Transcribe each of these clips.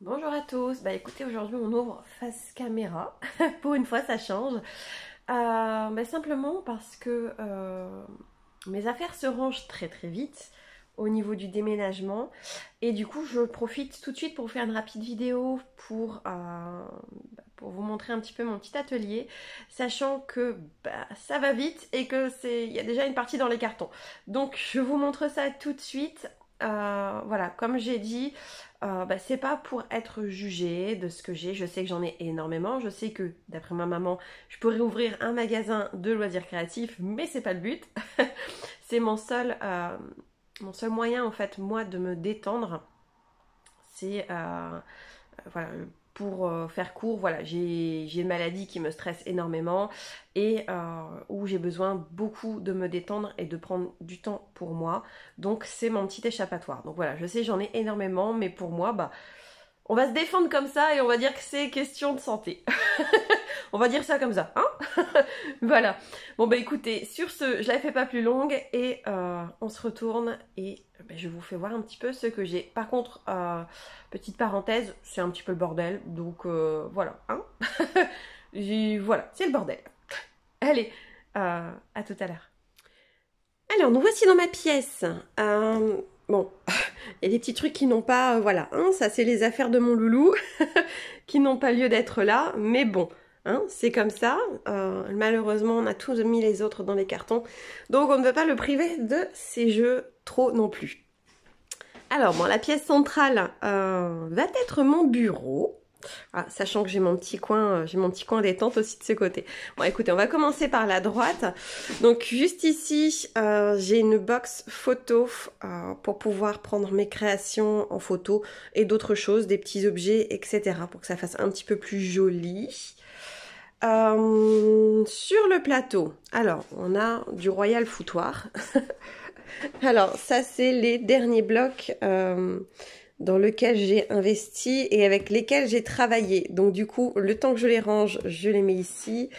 Bonjour à tous, bah écoutez aujourd'hui on ouvre face caméra, pour une fois ça change. Simplement parce que mes affaires se rangent très très vite au niveau du déménagement et du coup je profite tout de suite pour faire une rapide vidéo pour vous montrer un petit peu mon petit atelier, sachant que ça va vite et que il y a déjà une partie dans les cartons. Donc je vous montre ça tout de suite. Voilà, comme j'ai dit, c'est pas pour être jugée de ce que j'ai. Je sais que j'en ai énormément. Je sais que, d'après ma maman, je pourrais ouvrir un magasin de loisirs créatifs, mais c'est pas le but. C'est mon seul moyen, en fait, moi, de me détendre. C'est voilà, pour faire court, voilà, j'ai une maladie qui me stresse énormément et où j'ai besoin beaucoup de me détendre et de prendre du temps pour moi. Donc c'est mon petit échappatoire. Donc voilà, je sais j'en ai énormément, mais pour moi, on va se défendre comme ça et on va dire que c'est question de santé. On va dire ça comme ça, hein. Voilà. Bon écoutez, sur ce, je la fais pas plus longue et on se retourne et je vous fais voir un petit peu ce que j'ai. Par contre, petite parenthèse, c'est un petit peu le bordel, donc voilà, hein. Voilà, c'est le bordel. Allez, à tout à l'heure. Alors, nous voici dans ma pièce. Bon, il y a des petits trucs qui n'ont pas, voilà, hein, ça c'est les affaires de mon loulou, qui n'ont pas lieu d'être là, mais bon, hein, c'est comme ça. Malheureusement, on a tous mis les autres dans les cartons, donc on ne veut pas le priver de ses jeux trop non plus. Alors, bon, la pièce centrale va être mon bureau. Sachant que j'ai mon petit coin détente aussi de ce côté. Bon, écoutez, on va commencer par la droite. Donc, juste ici, j'ai une box photo pour pouvoir prendre mes créations en photo et d'autres choses, des petits objets, etc. pour que ça fasse un petit peu plus joli. Sur le plateau, alors, on a du Royal Foutoir. Alors, ça, c'est les derniers blocs dans lequel j'ai investi et avec lesquels j'ai travaillé. Donc du coup, le temps que je les range, je les mets ici.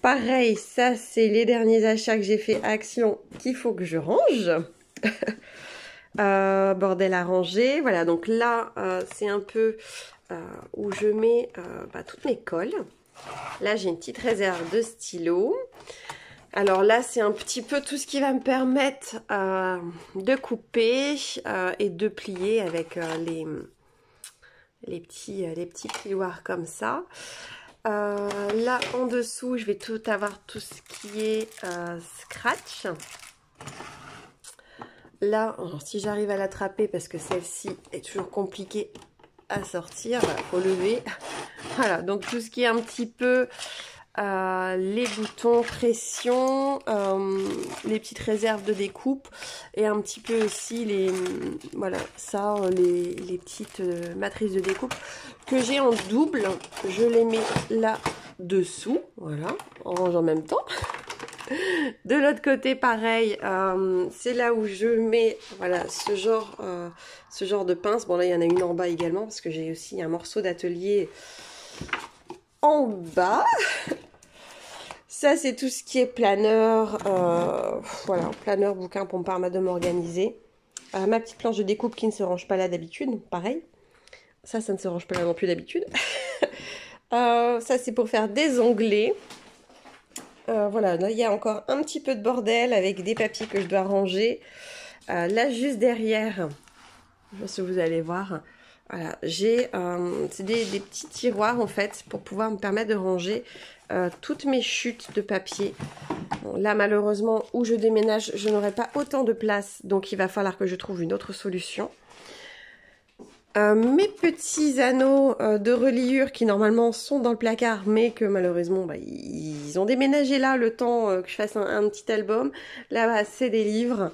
Pareil, ça c'est les derniers achats que j'ai fait à Action qu'il faut que je range. Bordel à ranger. Voilà, donc là, c'est un peu où je mets toutes mes colles. Là, j'ai une petite réserve de stylos. Alors là, c'est un petit peu tout ce qui va me permettre de couper et de plier avec les petits plioirs comme ça. Là, en dessous, je vais tout avoir tout ce qui est scratch. Là, alors, si j'arrive à l'attraper, parce que celle-ci est toujours compliquée à sortir, il faut lever. Voilà, donc tout ce qui est un petit peu... les boutons pression, les petites réserves de découpe et un petit peu aussi les petites matrices de découpe que j'ai en double. Je les mets là dessous, voilà, on range en même temps. De l'autre côté, pareil, c'est là où je mets voilà ce genre de pince. Bon là il y en a une en bas également parce que j'ai aussi un morceau d'atelier en bas. Ça, c'est tout ce qui est planeur, voilà, planeur, bouquin pour me permettre de m'organiser. Ma petite planche de découpe qui ne se range pas là d'habitude, pareil. Ça ne se range pas là non plus d'habitude. Ça, c'est pour faire des onglets. Voilà, là, il y a encore un petit peu de bordel avec des papiers que je dois ranger. Là, juste derrière, je sais pas si vous allez voir, voilà, j'ai des petits tiroirs, en fait, pour pouvoir me permettre de ranger toutes mes chutes de papier. Bon, là, malheureusement, où je déménage, je n'aurai pas autant de place, donc il va falloir que je trouve une autre solution. Mes petits anneaux de reliure qui normalement sont dans le placard, mais que malheureusement ils ont déménagé là le temps que je fasse un petit album. Là, c'est des livres.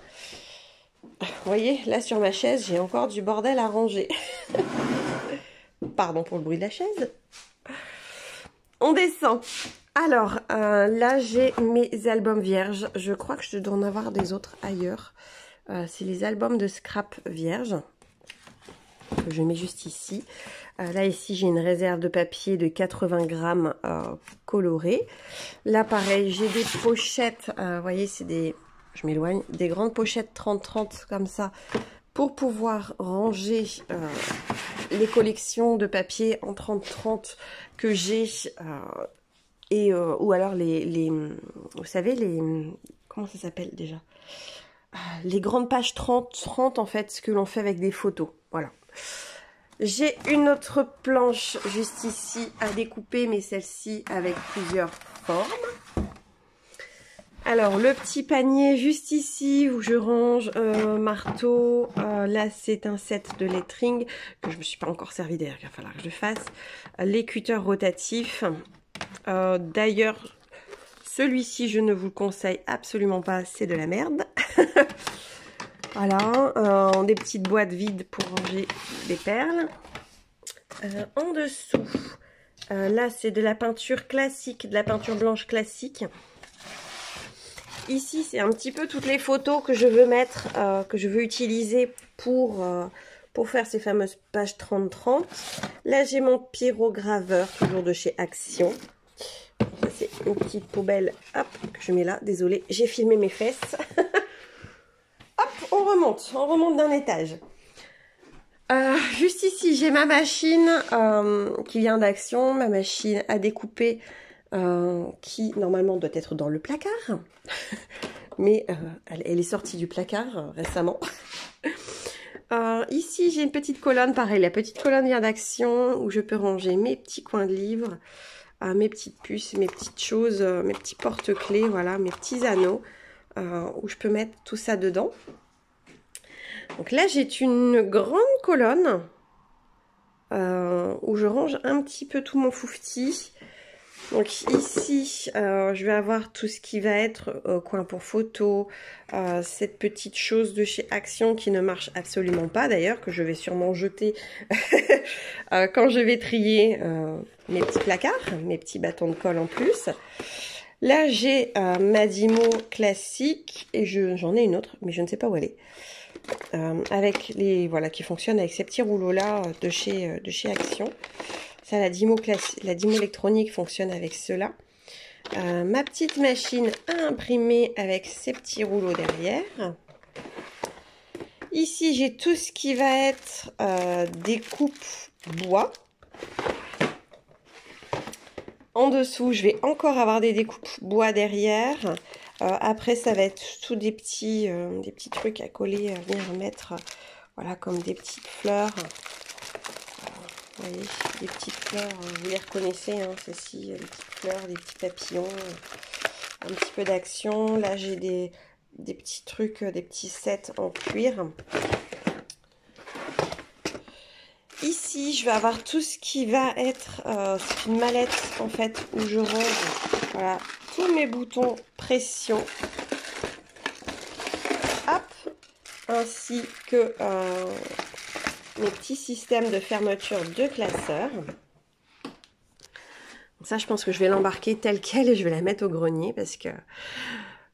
Vous voyez, là sur ma chaise, j'ai encore du bordel à ranger. Pardon pour le bruit de la chaise. On descend. Alors, là, j'ai mes albums vierges. Je crois que je dois en avoir des autres ailleurs. C'est les albums de scrap vierges. Que je mets juste ici. Là, ici, j'ai une réserve de papier de 80 grammes coloré. Là, pareil, j'ai des pochettes. Vous voyez, c'est des... Je m'éloigne. Des grandes pochettes 30-30 comme ça. pour pouvoir ranger les collections de papier en 30-30 que j'ai, ou alors vous savez, comment ça s'appelle déjà? Les grandes pages 30-30 en fait, ce que l'on fait avec des photos, voilà. J'ai une autre planche juste ici à découper, mais celle-ci avec plusieurs formes. Alors, le petit panier juste ici où je range marteau. Là, c'est un set de lettering que je ne me suis pas encore servi d'ailleurs, il va falloir que je le fasse. Les cutters rotatifs. D'ailleurs, celui-ci, je ne vous le conseille absolument pas, c'est de la merde. Voilà, des petites boîtes vides pour ranger des perles. En dessous, là c'est de la peinture classique, de la peinture blanche classique. Ici c'est un petit peu toutes les photos que je veux mettre, que je veux utiliser pour faire ces fameuses pages 30-30. Là j'ai mon pyrograveur, toujours de chez Action. Ça c'est une petite poubelle, hop, que je mets là, désolée, j'ai filmé mes fesses. Hop, on remonte d'un étage. Juste ici, j'ai ma machine qui vient d'Action, ma machine à découper qui normalement doit être dans le placard. Mais elle est sortie du placard récemment. Ici, j'ai une petite colonne, pareil, la petite colonne vient d'Action où je peux ranger mes petits coins de livres, mes petites puces, mes petites choses, mes petits porte-clés, voilà, mes petits anneaux où je peux mettre tout ça dedans. Donc là, j'ai une grande colonne où je range un petit peu tout mon foufti. Donc ici, je vais avoir tout ce qui va être coin pour photo, cette petite chose de chez Action qui ne marche absolument pas d'ailleurs, que je vais sûrement jeter quand je vais trier mes petits placards, mes petits bâtons de colle en plus. Là, j'ai ma Dymo classique et j'en ai une autre, mais je ne sais pas où elle est. Avec les voilà qui fonctionne avec ces petits rouleaux là de chez Action. Ça, la Dymo électronique fonctionne avec cela. Ma petite machine à imprimer avec ces petits rouleaux derrière. Ici, j'ai tout ce qui va être découpe bois. En dessous, je vais encore avoir des découpes bois derrière. Après, ça va être tous des petits trucs à coller, à venir mettre, voilà, comme des petites fleurs. Vous voyez, des petites fleurs, vous les reconnaissez, hein, ceci, des petites fleurs, des petits papillons, un petit peu d'Action. Là, j'ai des petits trucs, des petits sets en cuir. Ici, je vais avoir tout ce qui va être c'est une mallette en fait où je range voilà, tous mes boutons pression. Hop, ainsi que mes petits systèmes de fermeture de classeur. Donc ça, je pense que je vais l'embarquer tel quel et je vais la mettre au grenier parce que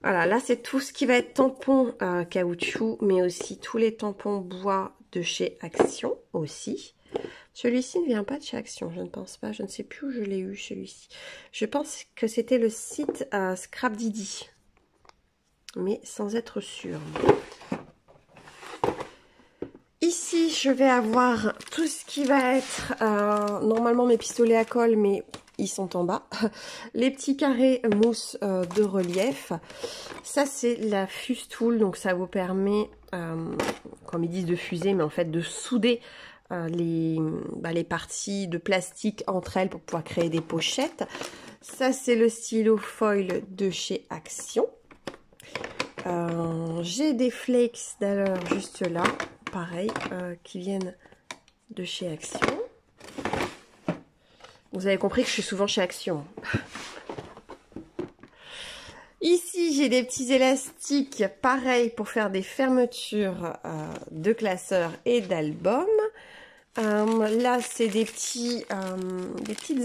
voilà, là c'est tout ce qui va être tampon caoutchouc, mais aussi tous les tampons bois de chez Action aussi. Celui-ci ne vient pas de chez Action, je ne pense pas. Je ne sais plus où je l'ai eu, celui-ci. Je pense que c'était le site Scrapdiddy, mais sans être sûre. Ici, je vais avoir tout ce qui va être normalement mes pistolets à colle, mais ils sont en bas. Les petits carrés mousse de relief. Ça, c'est la fuse tool, donc ça vous permet, comme ils disent de fuser, mais en fait de souder les parties de plastique entre elles pour pouvoir créer des pochettes. Ça, c'est le stylo foil de chez Action. J'ai des flakes d'ailleurs juste là, pareil, qui viennent de chez Action. Vous avez compris que je suis souvent chez Action. Ici, j'ai des petits élastiques, pareil, pour faire des fermetures de classeurs et d'albums. Là, c'est des petites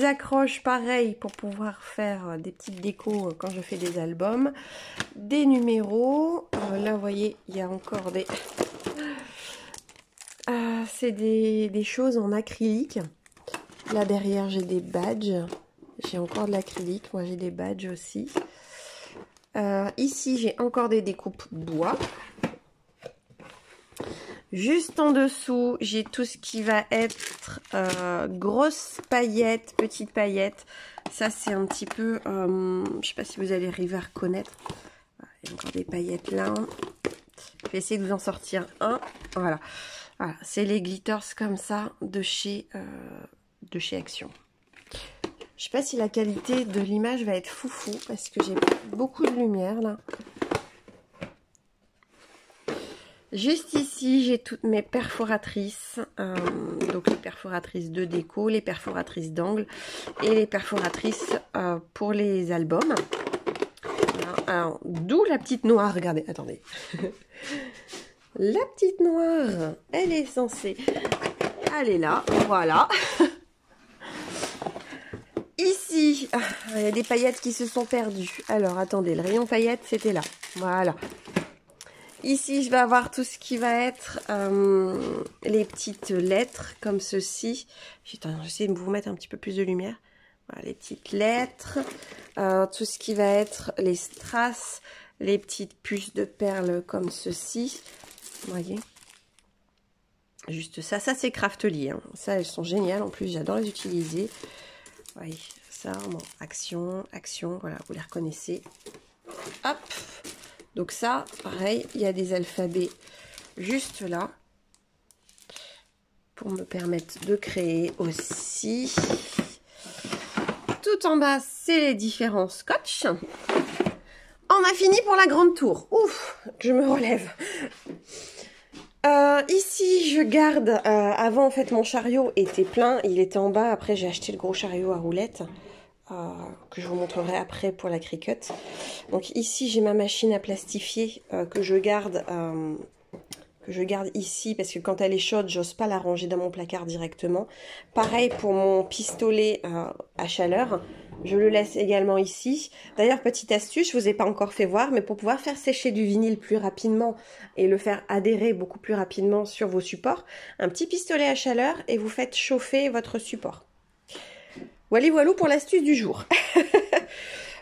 accroches, pareil, pour pouvoir faire des petites décos quand je fais des albums. Des numéros. Là, vous voyez, il y a encore des... c'est des choses en acrylique. Là, derrière, j'ai des badges. J'ai encore de l'acrylique. Moi, j'ai des badges aussi. Ici, j'ai encore des découpes bois. Juste en dessous, j'ai tout ce qui va être grosses paillettes, petites paillettes. Ça, c'est un petit peu... je sais pas si vous allez arriver à reconnaître. Il y a encore des paillettes là. Je vais essayer de vous en sortir un. Voilà. Voilà, c'est les glitters comme ça de chez Action. Je sais pas si la qualité de l'image va être foufou parce que j'ai beaucoup de lumière là. Juste ici, j'ai toutes mes perforatrices, donc les perforatrices de déco, les perforatrices d'angle et les perforatrices pour les albums. Alors, d'où la petite noire, regardez, attendez. La petite noire, elle est censée aller là, voilà. Ici, il y a des paillettes qui se sont perdues. Alors, attendez, le rayon paillettes, c'était là, voilà. Ici, je vais avoir tout ce qui va être les petites lettres, comme ceci. J'essaie de vous mettre un petit peu plus de lumière. Voilà, les petites lettres. Tout ce qui va être les strass, les petites puces de perles comme ceci. Vous voyez? Juste ça. Ça, c'est Craftly. Hein. Ça, elles sont géniales. En plus, j'adore les utiliser. Vous voyez, ça, bon, Action, voilà, vous les reconnaissez. Hop! Donc ça, pareil, il y a des alphabets juste là pour me permettre de créer aussi. Tout en bas, c'est les différents scotch. On a fini pour la grande tour. Ouf, je me relève. Ici, je garde... avant, en fait, mon chariot était plein. Il était en bas. Après, j'ai acheté le gros chariot à roulettes. Que je vous montrerai après pour la Cricut. Donc ici j'ai ma machine à plastifier que je garde ici parce que quand elle est chaude j'ose pas la ranger dans mon placard directement. Pareil pour mon pistolet à chaleur, je le laisse également ici. D'ailleurs, petite astuce, je vous ai pas encore fait voir, mais pour pouvoir faire sécher du vinyle plus rapidement et le faire adhérer beaucoup plus rapidement sur vos supports, un petit pistolet à chaleur et vous faites chauffer votre support. Voilà pour l'astuce du jour.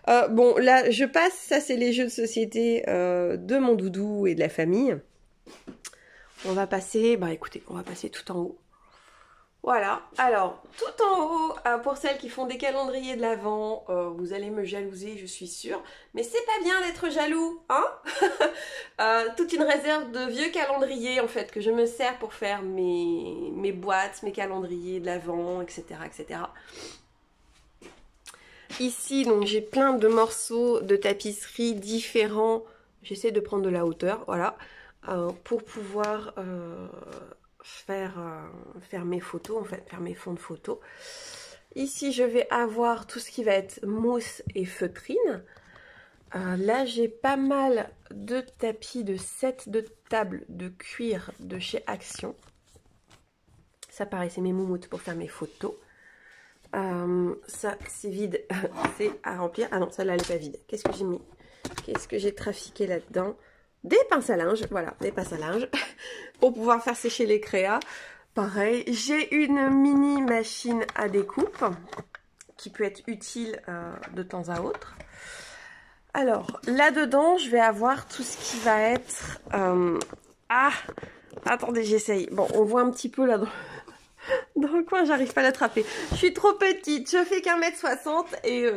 Bon, là, je passe. Ça, c'est les jeux de société de mon doudou et de la famille. On va passer... Bah, écoutez, on va passer tout en haut. Voilà. Alors, tout en haut, pour celles qui font des calendriers de l'Avent, vous allez me jalouser, je suis sûre. Mais c'est pas bien d'être jaloux, hein. Toute une réserve de vieux calendriers, en fait, que je me sers pour faire mes boîtes, mes calendriers de l'Avent, etc., etc. Ici, donc j'ai plein de morceaux de tapisserie différents. J'essaie de prendre de la hauteur, voilà, pour pouvoir faire mes photos, en fait, faire mes fonds de photos. Ici, je vais avoir tout ce qui va être mousse et feutrine. Là, j'ai pas mal de tapis, de sets de table de cuir de chez Action. Ça, pareil, c'est mes moumoutes pour faire mes photos. Ça c'est vide, c'est à remplir. Ah non, celle-là elle est pas vide. Qu'est-ce que j'ai mis? Qu'est-ce que j'ai trafiqué là-dedans? Des pinces à linge, voilà, des pinces à linge pour pouvoir faire sécher les créas. Pareil, j'ai une mini machine à découpe qui peut être utile de temps à autre. Alors, là-dedans, je vais avoir tout ce qui va être... attendez, j'essaye. Bon, on voit un petit peu là dans le coin, j'arrive pas à l'attraper. Je suis trop petite, je fais qu'1m60 et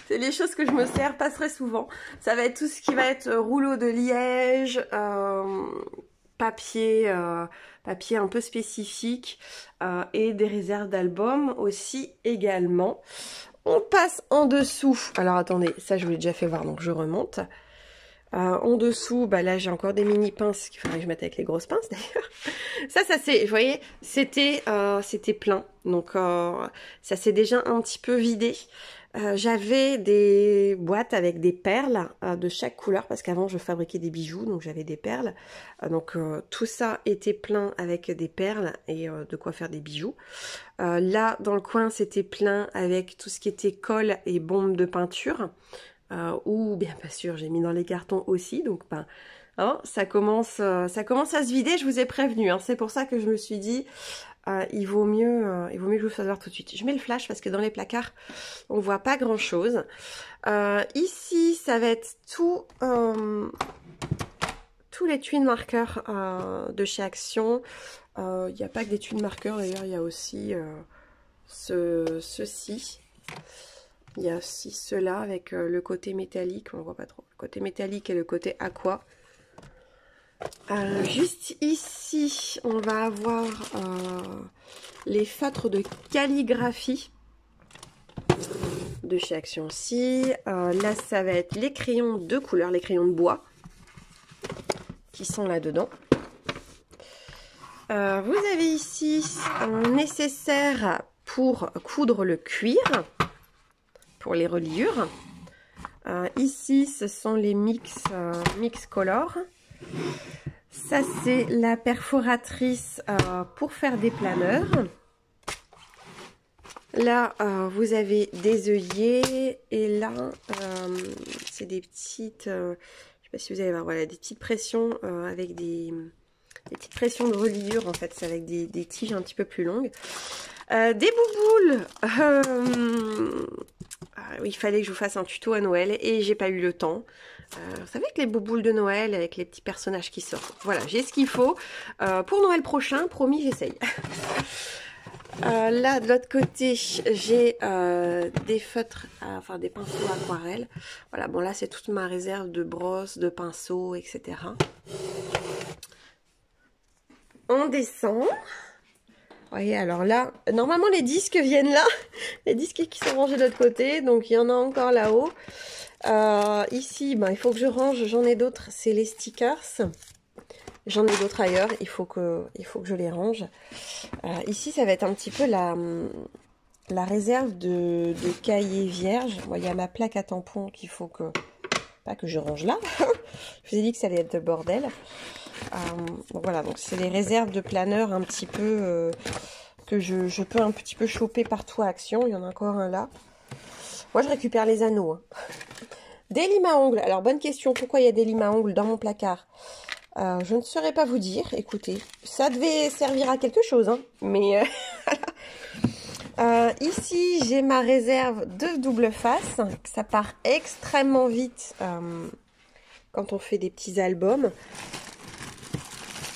c'est les choses que je me sers pas très souvent. Ça va être tout ce qui va être rouleau de liège, papier un peu spécifique et des réserves d'albums aussi également. On passe en dessous. Alors attendez, ça je vous l'ai déjà fait voir donc je remonte. En dessous, bah là j'ai encore des mini pinces qu'il faudrait que je mette avec les grosses pinces d'ailleurs. Ça c'est, vous voyez, c'était plein. Donc ça s'est déjà un petit peu vidé. J'avais des boîtes avec des perles de chaque couleur parce qu'avant je fabriquais des bijoux, donc j'avais des perles. Donc tout ça était plein avec des perles et de quoi faire des bijoux. Là dans le coin c'était plein avec tout ce qui était colle et bombe de peinture. Ou bien pas sûr, j'ai mis dans les cartons aussi, donc ben, hein, ça commence à se vider, je vous ai prévenu, hein, c'est pour ça que je me suis dit il vaut mieux que je vous fasse voir tout de suite. Je mets le flash parce que dans les placards on voit pas grand chose. Ici ça va être tout tous les twin marqueurs de chez Action. Il n'y a pas que des twin marqueurs d'ailleurs, il y a aussi ceci. Il y a aussi ceux-là avec le côté métallique, on ne voit pas trop. Le côté métallique et le côté aqua. Juste ici, on va avoir les feutres de calligraphie de chez Action aussi. Là, ça va être les crayons de couleur, les crayons de bois qui sont là-dedans. Vous avez ici un nécessaire pour coudre le cuir, pour les reliures. Ici, ce sont les mix color. Ça, c'est la perforatrice pour faire des planeurs. Là, vous avez des œillets. Et là, c'est des petites... je ne sais pas si vous allez voir, voilà, des petites pressions avec des petites pressions de reliure. En fait, c'est avec des tiges un petit peu plus longues. Des bouboules. Il fallait que je vous fasse un tuto à Noël et j'ai pas eu le temps. Vous savez que les bouboules de Noël avec les petits personnages qui sortent. Voilà, j'ai ce qu'il faut. Pour Noël prochain, promis, j'essaye. Là, de l'autre côté, j'ai des feutres, enfin des pinceaux aquarelles. Voilà, bon là, c'est toute ma réserve de brosses, de pinceaux, etc. On descend. Vous voyez, alors là, normalement les disques viennent là, les disques qui sont rangés de l'autre côté, donc il y en a encore là-haut. Ici, ben, il faut que je range, j'en ai d'autres, c'est les stickers. J'en ai d'autres ailleurs, il faut que je les range. Ici, ça va être un petit peu la réserve de cahiers vierges. Bon, il y a ma plaque à tampons qu'il faut que... Pas que je range là. Je vous ai dit que ça allait être le bordel. Donc voilà, donc c'est les réserves de planeurs un petit peu que je peux un petit peu choper partout à Action. Il y en a encore un là. Moi, je récupère les anneaux. Hein. Des limes à ongles. Alors, bonne question. Pourquoi il y a des limes à ongles dans mon placard? Je ne saurais pas vous dire. Écoutez, ça devait servir à quelque chose. Hein, mais ici, j'ai ma réserve de double face. Ça part extrêmement vite quand on fait des petits albums.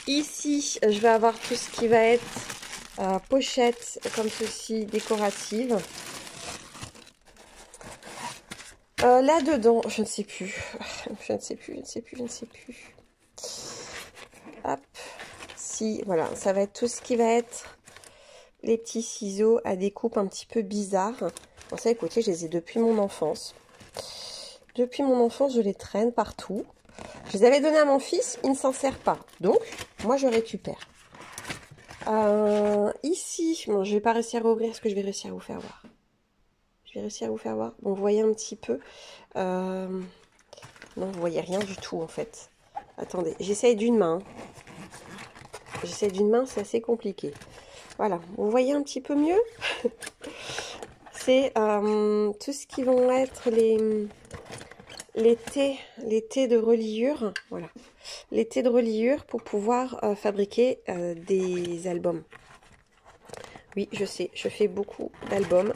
Ici, je vais avoir tout ce qui va être pochette comme ceci, décorative. Là-dedans, je ne sais plus. Je ne sais plus. Hop. Si, voilà, ça va être tout ce qui va être les petits ciseaux à découpe un petit peu bizarre. Bon, ça, écoutez, je les ai depuis mon enfance. Depuis mon enfance, je les traîne partout. Je les avais donnés à mon fils, il ne s'en sert pas. Donc, moi, je récupère. Ici, bon, je ne vais pas réussir à ouvrir. Est-ce que je vais réussir à vous faire voir? Je vais réussir à vous faire voir. Bon, vous voyez un petit peu. Non, vous voyez rien du tout, en fait. Attendez, j'essaye d'une main. J'essaie d'une main, c'est assez compliqué. Voilà, vous voyez un petit peu mieux. C'est tout ce qui vont être les tés de reliure. Voilà, les tés de reliure pour pouvoir fabriquer des albums. Oui, je sais, je fais beaucoup d'albums.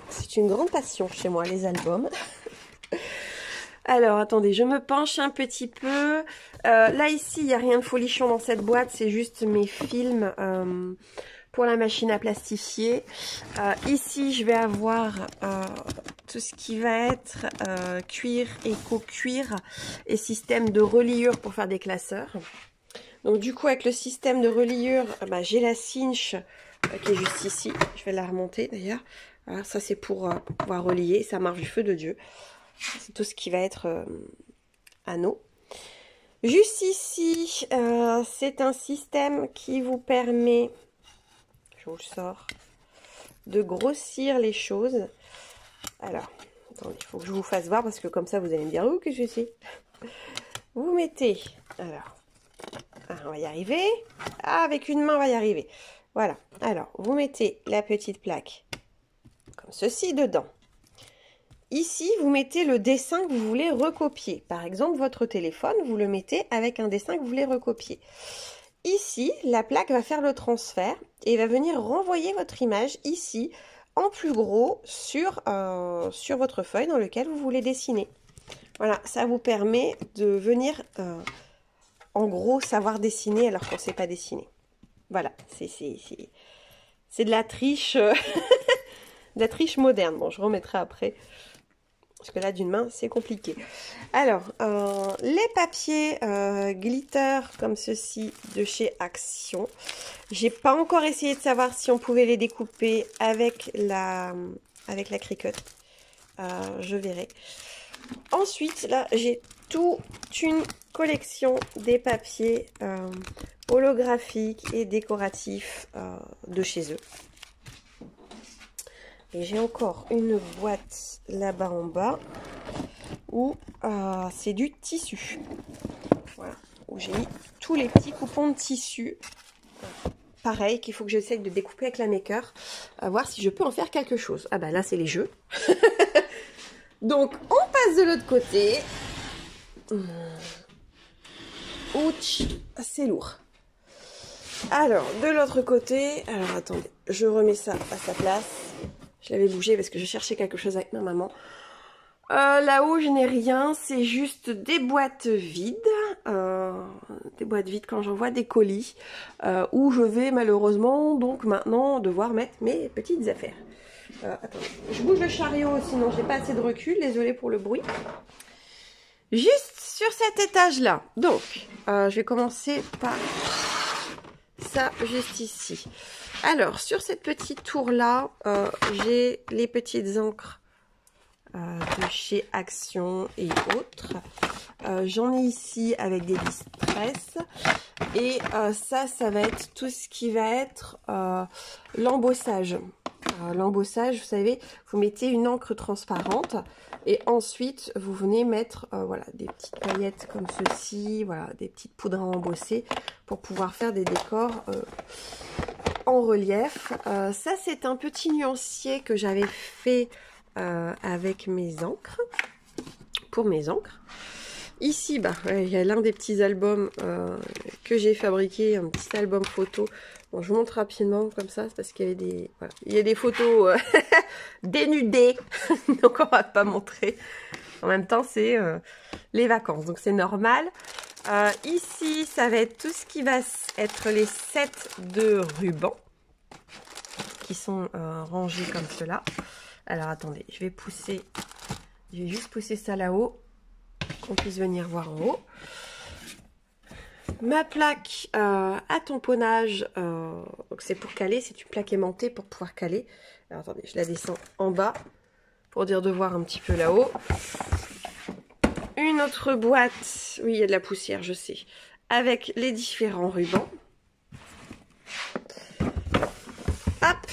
C'est une grande passion chez moi, les albums. Alors, attendez, je me penche un petit peu. Là, ici, il n'y a rien de folichon dans cette boîte. C'est juste mes films pour la machine à plastifier. Ici, je vais avoir tout ce qui va être cuir, éco-cuir et système de reliure pour faire des classeurs. Donc, du coup, avec le système de reliure, bah, j'ai la cinch qui est juste ici. Je vais la remonter, d'ailleurs. Voilà, ça, c'est pour pouvoir relier. Ça marche du feu de Dieu. C'est tout ce qui va être anneau. Juste ici, c'est un système qui vous permet, je vous le sors, de grossir les choses. Alors, attendez, il faut que je vous fasse voir parce que comme ça, vous allez me dire, oh, que je sais. Vous mettez, alors, on va y arriver. Ah, avec une main, on va y arriver. Voilà, alors, vous mettez la petite plaque comme ceci dedans. Ici, vous mettez le dessin que vous voulez recopier. Par exemple, votre téléphone, vous le mettez avec un dessin que vous voulez recopier. Ici, la plaque va faire le transfert et va venir renvoyer votre image ici, en plus gros, sur votre feuille dans laquelle vous voulez dessiner. Voilà, ça vous permet de venir, en gros, savoir dessiner alors qu'on ne sait pas dessiner. Voilà, c'est de la triche, de la triche moderne. Bon, je remettrai après, parce que là, d'une main, c'est compliqué. Alors, les papiers glitter comme ceci de chez Action. J'ai pas encore essayé de savoir si on pouvait les découper avec la Cricut. Je verrai. Ensuite, là, j'ai toute une collection des papiers holographiques et décoratifs de chez eux. Et j'ai encore une boîte là-bas en bas où c'est du tissu. Voilà, où j'ai mis tous les petits coupons de tissu. Pareil, qu'il faut que j'essaye de découper avec la Maker. Voir si je peux en faire quelque chose. Ah bah là, c'est les jeux. Donc, on passe de l'autre côté. Ouch, c'est lourd. Alors, de l'autre côté, alors attendez, je remets ça à sa place. Je l'avais bougé parce que je cherchais quelque chose avec ma maman. Là-haut, je n'ai rien, c'est juste des boîtes vides. Des boîtes vides quand j'envoie des colis. Où je vais malheureusement, donc maintenant, devoir mettre mes petites affaires. Attendez, je bouge le chariot, sinon j'ai pas assez de recul, désolée pour le bruit. Juste sur cet étage-là, donc, je vais commencer par ça, juste ici. Alors, sur cette petite tour-là, j'ai les petites encres de chez Action et autres. J'en ai ici avec des distress. Et ça va être tout ce qui va être l'embossage. L'embossage, vous savez, vous mettez une encre transparente et ensuite vous venez mettre voilà, des petites paillettes comme ceci, voilà, des petites poudres à embosser pour pouvoir faire des décors en relief. Ça, c'est un petit nuancier que j'avais fait avec mes encres, pour mes encres. Ici, bah, il y a l'un des petits albums que j'ai fabriqué, un petit album photo. Bon, je vous montre rapidement comme ça, parce qu'il y avait des, voilà, il y a des photos dénudées, donc on va pas montrer. En même temps, c'est les vacances, donc c'est normal. Ici, ça va être tout ce qui va être les sets de rubans qui sont rangés comme cela. Alors attendez, je vais juste pousser ça là-haut, qu'on puisse venir voir en haut. Ma plaque à tamponnage, c'est pour caler, c'est une plaque aimantée pour pouvoir caler. Alors attendez, je la descends en bas pour dire de voir un petit peu là-haut. Une autre boîte, oui il y a de la poussière je sais, avec les différents rubans. Hop,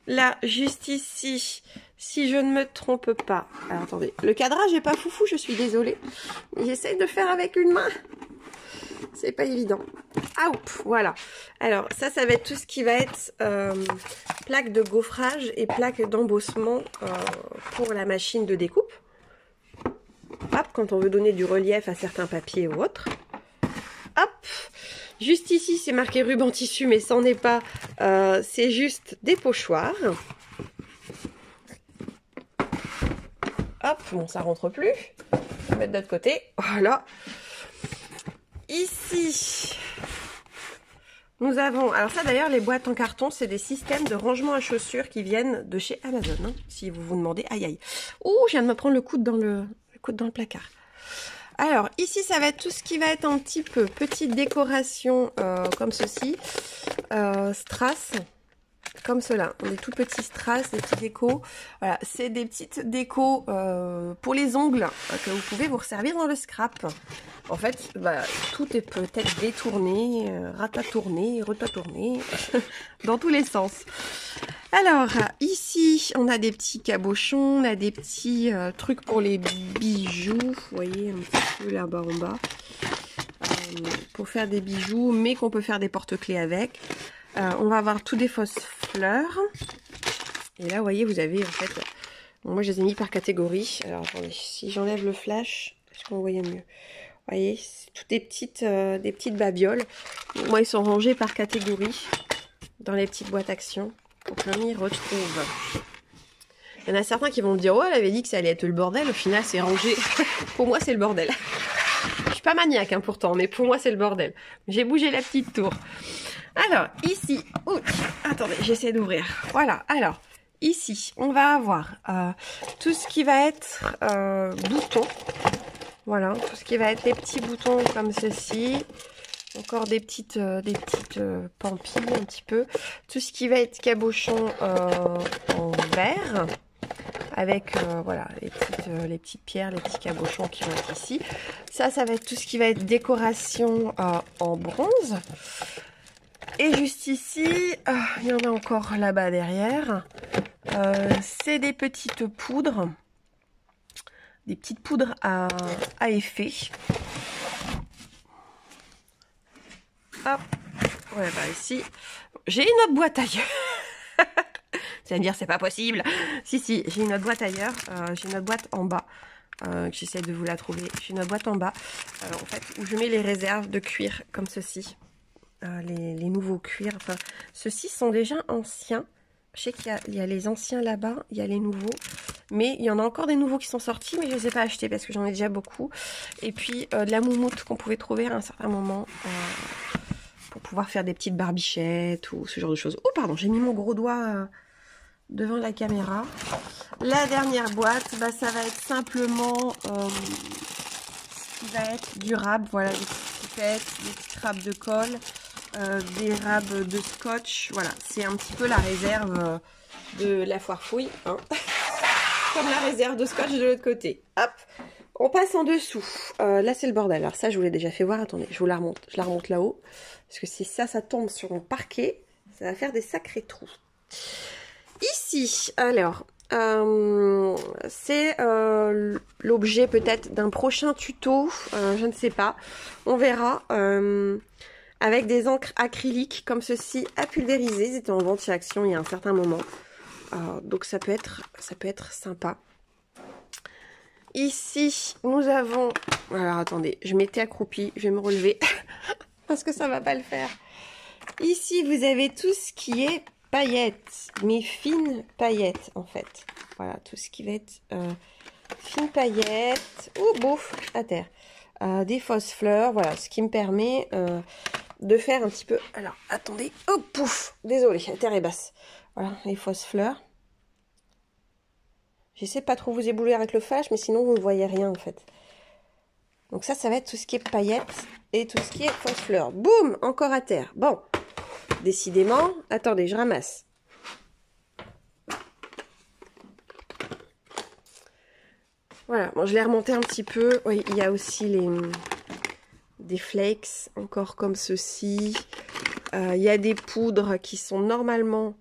là juste ici, si je ne me trompe pas. Alors attendez, le cadrage n'est pas foufou, je suis désolée. J'essaye de faire avec une main. C'est pas évident. Ah, oups, voilà. Alors, ça va être tout ce qui va être plaque de gaufrage et plaque d'embossement pour la machine de découpe. Hop, quand on veut donner du relief à certains papiers ou autres. Hop, juste ici, c'est marqué ruban tissu, mais c'en est pas. C'est juste des pochoirs. Hop, bon, ça rentre plus. Je vais mettre de l'autre côté. Voilà. Ici, nous avons, alors ça d'ailleurs, les boîtes en carton, c'est des systèmes de rangement à chaussures qui viennent de chez Amazon, hein, si vous vous demandez. Aïe aïe. Ouh, je viens de me prendre le coude dans le placard. Alors, ici, ça va être tout ce qui va être un petit peu petite décoration comme ceci. Strass, comme cela. Des tout petits strass, des petits décos. Voilà, c'est des petites décos pour les ongles que vous pouvez vous resservir dans le scrap. En fait, bah, tout est peut-être détourné, ratatourné, retatourné, dans tous les sens. Alors, ici, on a des petits cabochons, on a des petits trucs pour les bijoux. Vous voyez, un petit peu là-bas en bas. Pour faire des bijoux, mais qu'on peut faire des porte-clés avec. On va avoir tout des fausses fleurs. Et là, vous voyez, vous avez en fait... Bon, moi, je les ai mis par catégorie. Alors, attendez, si j'enlève le flash, est-ce qu'on voyait mieux? Vous voyez, c'est toutes des petites babioles. Moi, ils sont rangés par catégorie dans les petites boîtes Action pour qu'on y retrouve. Il y en a certains qui vont me dire, oh, elle avait dit que ça allait être le bordel, au final c'est rangé. Pour moi c'est le bordel. Je suis pas maniaque hein, pourtant, mais pour moi c'est le bordel. J'ai bougé la petite tour. Alors, ici, attendez, j'essaie d'ouvrir. Voilà, alors, ici, on va avoir tout ce qui va être boutons. Voilà, tout ce qui va être les petits boutons comme ceci. Encore des petites pampilles un petit peu. Tout ce qui va être cabochon en verre. Avec voilà les petites pierres, les petits cabochons qui vont être ici. Ça va être tout ce qui va être décoration en bronze. Et juste ici, il y en a encore là-bas derrière. C'est des petites poudres. Des petites poudres à effet. Hop, voilà par ici. J'ai une autre boîte ailleurs. Vous allez me dire, c'est pas possible. Si, j'ai une autre boîte ailleurs. J'ai une autre boîte en bas. J'essaie de vous la trouver. J'ai une autre boîte en bas. En fait, où je mets les réserves de cuir, comme ceci. Les nouveaux cuirs. Enfin, ceux-ci sont déjà anciens. Je sais qu'il y a les anciens là-bas. Il y a les nouveaux. Mais il y en a encore des nouveaux qui sont sortis. Mais je ne les ai pas achetés parce que j'en ai déjà beaucoup. Et puis, de la moumoute qu'on pouvait trouver à un certain moment. Pour pouvoir faire des petites barbichettes ou ce genre de choses. Oh, pardon, j'ai mis mon gros doigt... devant la caméra. La dernière boîte, bah, ça va être simplement ce qui va être durable. Voilà, des petites pipettes, des petites râpes de colle, des râpes de scotch. Voilà, c'est un petit peu la réserve de la foire fouille. Hein. Comme la réserve de scotch de l'autre côté. Hop, on passe en dessous. Là, c'est le bordel. Alors ça, je vous l'ai déjà fait voir. Attendez, je vous la remonte. Je la remonte là-haut. Parce que si ça tombe sur mon parquet, ça va faire des sacrés trous. Ici, alors, c'est l'objet peut-être d'un prochain tuto, je ne sais pas, on verra, avec des encres acryliques comme ceci à pulvériser. Ils étaient en vente chez Action il y a un certain moment, donc ça peut être sympa. Ici, nous avons, alors attendez, je m'étais accroupie, je vais me relever, parce que ça va pas le faire. Ici, vous avez tout ce qui est paillettes, mais fines paillettes en fait. Voilà, tout ce qui va être fines paillettes. Ouh, bouffe, à terre. Des fausses fleurs, voilà, ce qui me permet de faire un petit peu... Alors, attendez, oh, pouf, désolé, la terre est basse. Voilà, les fausses fleurs. J'essaie pas trop vous ébouler avec le flash, mais sinon vous ne voyez rien en fait. Donc ça va être tout ce qui est paillettes et tout ce qui est fausses fleurs. Boum, encore à terre. Bon. Décidément, attendez, je ramasse. Voilà, bon, je l'ai remonté un petit peu. Oui, il y a aussi des flakes, encore comme ceci. Il y a des poudres qui sont normalement,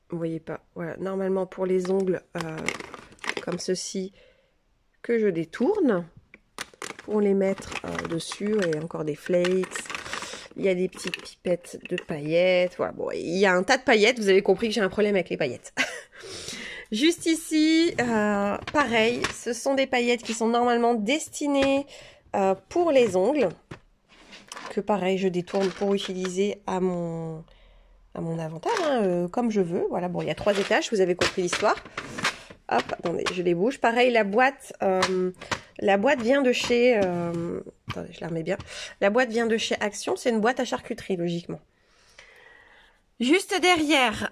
vous voyez pas, voilà, normalement pour les ongles, comme ceci, que je détourne pour les mettre dessus. Il y a encore des flakes. Il y a des petites pipettes de paillettes. Voilà, bon, il y a un tas de paillettes. Vous avez compris que j'ai un problème avec les paillettes. Juste ici, pareil, ce sont des paillettes qui sont normalement destinées pour les ongles. Que pareil, je détourne pour utiliser à mon avantage, hein, comme je veux. Voilà, bon, il y a 3 étages, vous avez compris l'histoire. Hop, attendez, je les bouge. Pareil, la boîte vient de chez... attendez, je la remets bien. La boîte vient de chez Action. C'est une boîte à charcuterie, logiquement. Juste derrière,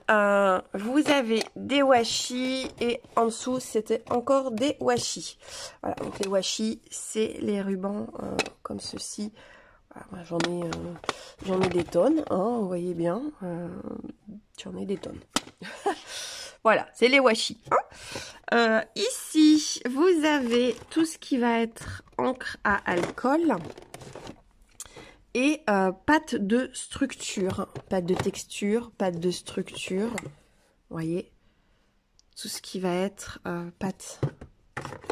vous avez des washi. Et en dessous, c'était encore des washi. Voilà, donc les washi, c'est les rubans comme ceci. Voilà, j'en ai des tonnes, hein, vous voyez bien. J'en ai des tonnes. Voilà, c'est les washi. Hein. Ici, vous avez tout ce qui va être encre à alcool et pâte de structure, pâte de texture, pâte de structure. Vous voyez, tout ce qui va être pâte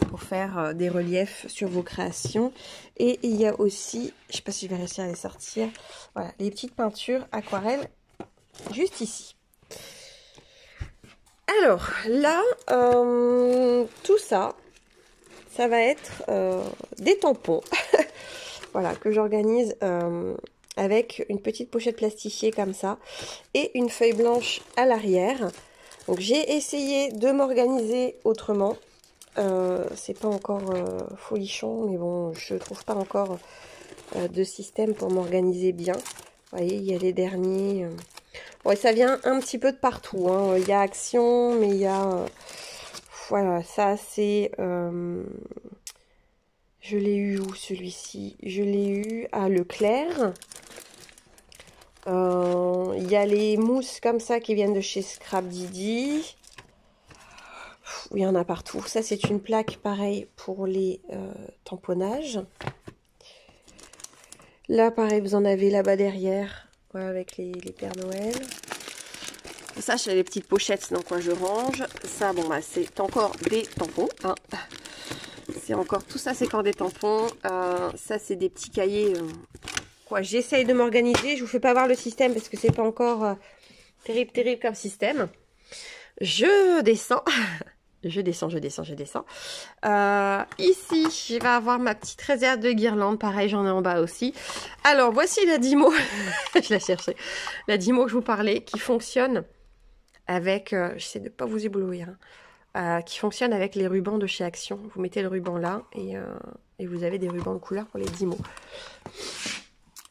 pour faire des reliefs sur vos créations. Et il y a aussi, je ne sais pas si je vais réussir à les sortir, voilà, les petites peintures aquarelles juste ici. Alors là, tout ça, ça va être des tampons, voilà, que j'organise avec une petite pochette plastifiée comme ça et une feuille blanche à l'arrière. Donc j'ai essayé de m'organiser autrement. C'est pas encore folichon, mais bon, je trouve pas encore de système pour m'organiser bien. Vous voyez, il y a les derniers. Bon, et ça vient un petit peu de partout, hein. Il y a Action, mais il y a... voilà, ça c'est... je l'ai eu où celui-ci? Je l'ai eu à Leclerc. Il y a les mousses comme ça qui viennent de chez Scrap Didi. Il y en a partout. Ça, c'est une plaque pareil pour les tamponnages. Là, pareil, vous en avez là-bas derrière. Voilà, avec les Pères Noël. Ça, j'ai les petites pochettes dans quoi je range. Ça, bon, bah, c'est encore des tampons. Hein. C'est encore tout ça, c'est encore des tampons. Ça, c'est des petits cahiers. Quoi, j'essaye de m'organiser. Je vous fais pas voir le système parce que c'est pas encore terrible comme système. Je descends. Je descends. Ici, je vais avoir ma petite réserve de guirlande. Pareil, j'en ai en bas aussi. Alors, voici la Dymo. Je la cherchais. La Dymo que je vous parlais, qui fonctionne avec... j'essaie de ne pas vous éblouir. Hein, qui fonctionne avec les rubans de chez Action. Vous mettez le ruban là et vous avez des rubans de couleur pour les Dymo.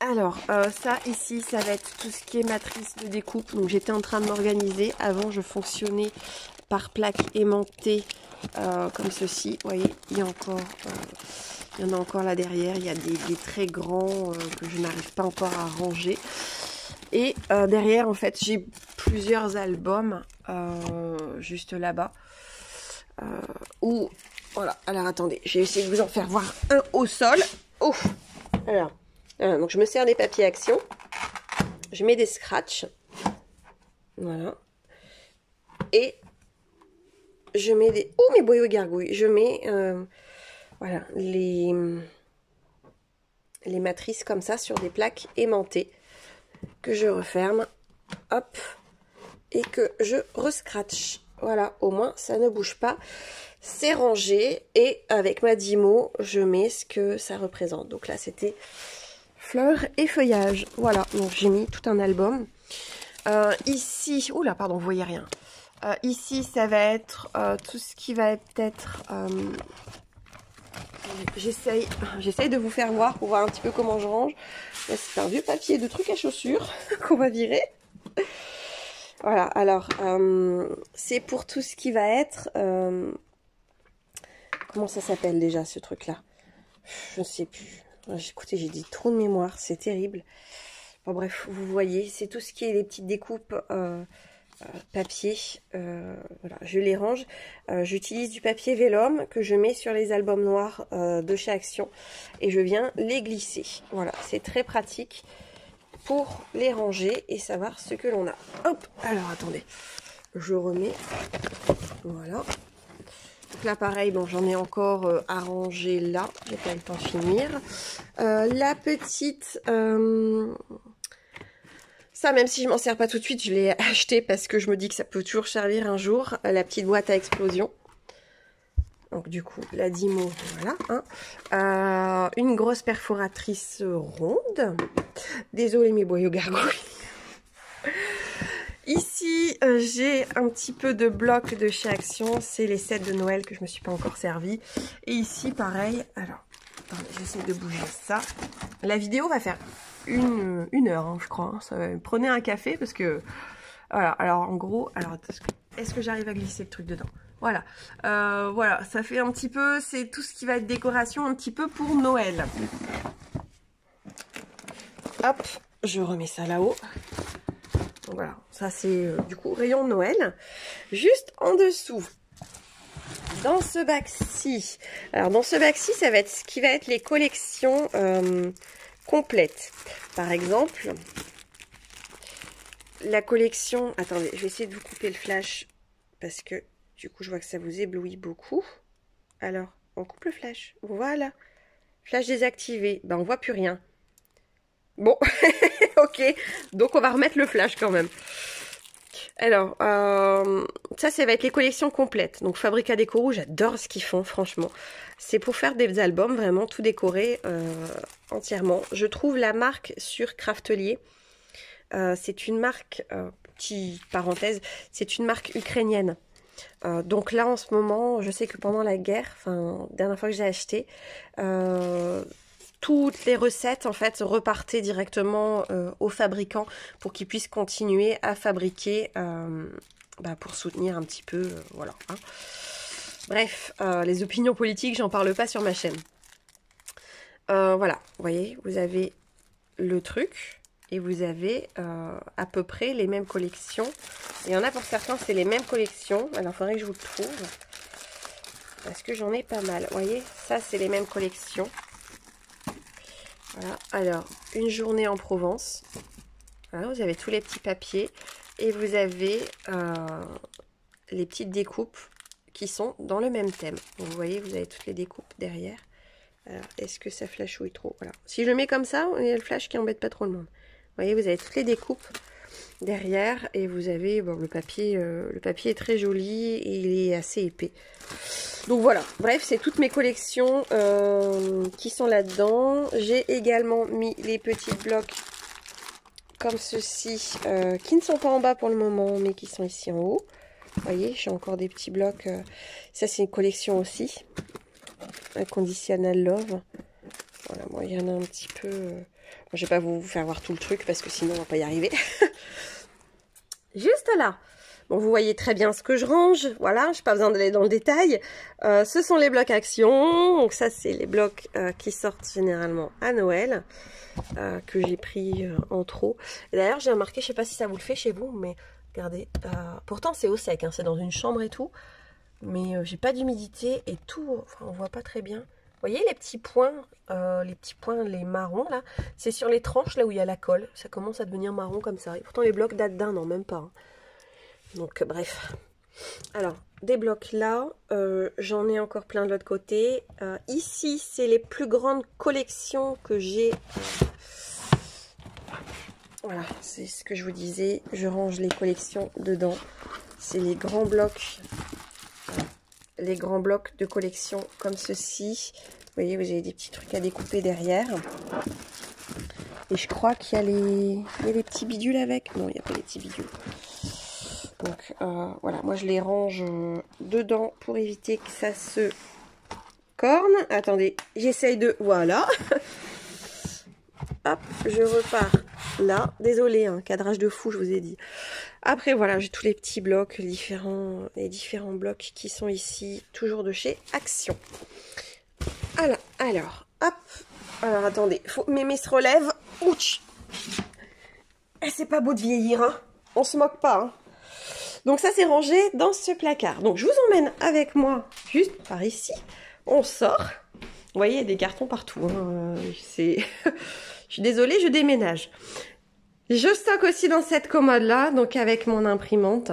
Alors, ça ici, ça va être tout ce qui est matrice de découpe. Donc, j'étais en train de m'organiser. Avant, je fonctionnais par plaque aimantée comme ceci. Vous voyez, il y en a encore là derrière. Il y a des très grands que je n'arrive pas encore à ranger. Et derrière, en fait, j'ai plusieurs albums juste là-bas. Voilà. Alors, attendez, j'ai essayé de vous en faire voir un au sol. Oh, alors, donc je me sers des papiers Action. Je mets des scratchs. Voilà. Et je mets des... Oh, mes boyaux gargouilles. Je mets voilà, les matrices comme ça sur des plaques aimantées que je referme. Hop. Et que je rescratch. Voilà, au moins ça ne bouge pas. C'est rangé. Et avec ma Dymo, je mets ce que ça représente. Donc là, c'était fleurs et feuillages. Voilà, donc j'ai mis tout un album. Ici... Oula, pardon, vous voyez rien. Ici, ça va être tout ce qui va être... J'essaye de vous faire voir pour voir un petit peu comment je range. C'est un vieux papier de trucs à chaussures qu'on va virer. Voilà, alors, c'est pour tout ce qui va être... comment ça s'appelle déjà, ce truc-là? Je ne sais plus. Écoutez, j'ai dit trop de mémoire, c'est terrible. Bon, bref, vous voyez, c'est tout ce qui est les petites découpes... papier, voilà, je les range. J'utilise du papier vélum que je mets sur les albums noirs de chez Action et je viens les glisser. Voilà, c'est très pratique pour les ranger et savoir ce que l'on a. Hop, alors attendez, je remets. Voilà. Donc là pareil, bon, j'en ai encore à ranger là, j'ai pas eu le temps de finir. La petite... ça, même si je m'en sers pas tout de suite, je l'ai acheté parce que je me dis que ça peut toujours servir un jour. La petite boîte à explosion. Donc du coup, la Dymo, voilà. Hein. Une grosse perforatrice ronde. Désolée mes boyaux gargouilles. Ici, j'ai un petit peu de blocs de chez Action. C'est les sets de Noël que je me suis pas encore servi. Et ici, pareil. Alors, attendez, j'essaie de bouger ça. La vidéo va faire... une heure, hein, je crois. Hein. Ça va... Prenez un café parce que... Voilà, alors en gros... Alors, est-ce que j'arrive à glisser le truc dedans? Voilà. Voilà, ça fait un petit peu... C'est tout ce qui va être décoration un petit peu pour Noël. Hop, je remets ça là-haut. Voilà, ça c'est du coup rayon Noël. Juste en dessous, dans ce bac-ci... Alors, dans ce bac-ci, ça va être ce qui va être les collections... complète. Par exemple, la collection... Attendez, je vais essayer de vous couper le flash parce que du coup, je vois que ça vous éblouit beaucoup. Alors, on coupe le flash. Voilà. Flash désactivé. Ben, on voit plus rien. Bon, ok. Donc, on va remettre le flash quand même. Alors, ça va être les collections complètes. Donc, Fabrica Déco, j'adore ce qu'ils font, franchement. C'est pour faire des albums, vraiment, tout décoré entièrement. Je trouve la marque sur Craftelier. C'est une marque petite parenthèse, c'est une marque ukrainienne. Donc là en ce moment, je sais que pendant la guerre, enfin dernière fois que j'ai acheté, toutes les recettes en fait repartaient directement aux fabricants pour qu'ils puissent continuer à fabriquer pour soutenir un petit peu, voilà. Hein. Bref, les opinions politiques, j'en parle pas sur ma chaîne. Voilà, vous voyez, vous avez le truc et vous avez à peu près les mêmes collections. Il y en a pour certains, c'est les mêmes collections. Alors, il faudrait que je vous le trouve parce que j'en ai pas mal. Vous voyez, ça, c'est les mêmes collections. Voilà, alors, une journée en Provence. Voilà, vous avez tous les petits papiers et vous avez les petites découpes qui sont dans le même thème. Donc, vous voyez, vous avez toutes les découpes derrière. Alors, est-ce que ça flashouille trop? Voilà. Si je le mets comme ça, il y a le flash qui embête pas trop le monde. Vous voyez, vous avez toutes les découpes derrière et vous avez bon, le papier est très joli et il est assez épais. Donc voilà, bref, c'est toutes mes collections qui sont là-dedans. J'ai également mis les petits blocs comme ceci, qui ne sont pas en bas pour le moment, mais qui sont ici en haut. Vous voyez, j'ai encore des petits blocs. Ça, c'est une collection aussi. Unconditional Love. Voilà, moi, il y en a un petit peu... Bon, je vais pas vous faire voir tout le truc parce que sinon, on va pas y arriver. Juste là. Bon, vous voyez très bien ce que je range. Voilà, je n'ai pas besoin d'aller dans le détail. Ce sont les blocs Action. Donc ça, c'est les blocs qui sortent généralement à Noël. Que j'ai pris en trop. D'ailleurs, j'ai remarqué, je sais pas si ça vous le fait chez vous, mais regardez. Pourtant, c'est au sec. Hein, c'est dans une chambre et tout. Mais j'ai pas d'humidité et tout. Enfin, on voit pas très bien. Vous voyez les petits points, les marrons là, c'est sur les tranches là où il y a la colle. Ça commence à devenir marron comme ça. Et pourtant les blocs datent d'un an, même pas. Hein. Donc bref. Alors, des blocs là, j'en ai encore plein de l'autre côté. Ici, c'est les plus grandes collections que j'ai. Voilà, c'est ce que je vous disais. Je range les collections dedans. C'est les grands blocs. Les grands blocs de collection comme ceci. Vous voyez, vous avez des petits trucs à découper derrière. Et je crois qu'il y a les petits bidules avec. Non, il n'y a pas les petits bidules. Donc voilà, moi je les range dedans pour éviter que ça se corne. Attendez, j'essaye de... Voilà. Hop, je repars là. Désolée, hein, cadrage de fou, je vous ai dit. Après, voilà, j'ai tous les petits blocs, les différents blocs qui sont ici, toujours de chez Action. Alors, hop. Alors, attendez, Mémé se relève. Ouch. C'est pas beau de vieillir, hein. On se moque pas, hein. Donc ça, c'est rangé dans ce placard. Donc, je vous emmène avec moi, juste par ici. On sort. Vous voyez, il y a des cartons partout. Hein. Je suis désolée, je déménage. Je stocke aussi dans cette commode-là, donc avec mon imprimante.